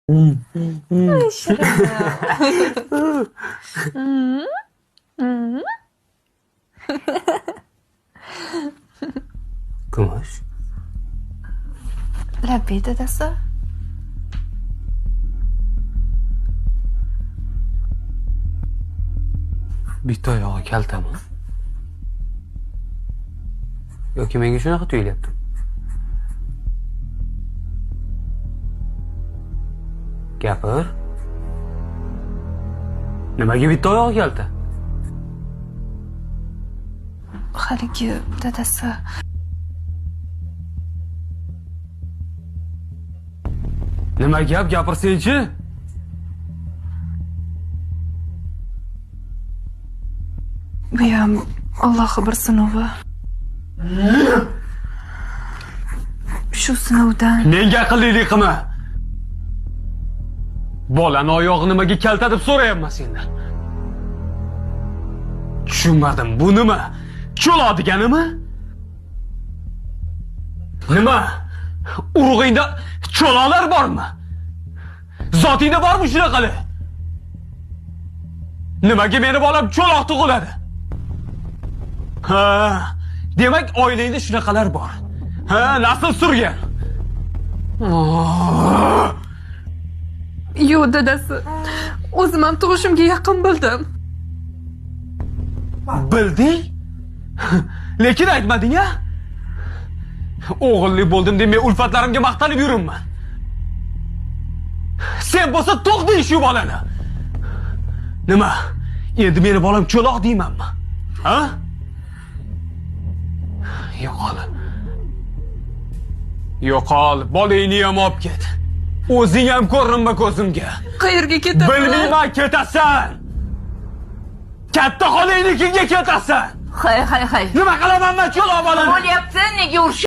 Ay, Shirinim. Kumush. Labbay dadasi. Bitta oyog'i kaltami? Yoki menga shunaqa tuyulyapti? Gapir. Nimaga bitta oyog'i kalta? Haligi dadasi. Nima gap gapirsang-chi? Bu ham Allohning bir sinovi. Shu sinovdan Menga aqllilik qilma. Bolani oyog'i nimaga kalta deb so'rayapman sendan. Tushunmadim. Bu nima? Cho'loq deganimi? Nima? Urug'ingda cho'loqlar bormi? Zotingda bormi shunaqalar? Nimaga meni bolam cho'loq tug'iladi? Ha, demak oilangda shunaqalar bor. Ha, nasl surgan. Yo'q dadasi. O'zim ham tug'ishimga yaqin bildim. Bilding? Lekin aytmading-a? O'g'illi bo'ldim deb men ulfatlarimga maqtanib yuribman. Sen bo'lsa to'qding shu bolani. Nima? Endi meni bolam cho'loq deymanmi? Ha? Yo'qol. Yo'qol, bolangni ham olib ket. O'zing ham ko'rinma ko'zimga. Qayerga ketaman? Bilmayman, ketasan. Katta xonangnikiga ketasan. Hay. Nima qilaman men cho'loq bolani? Bo'lyapti, nega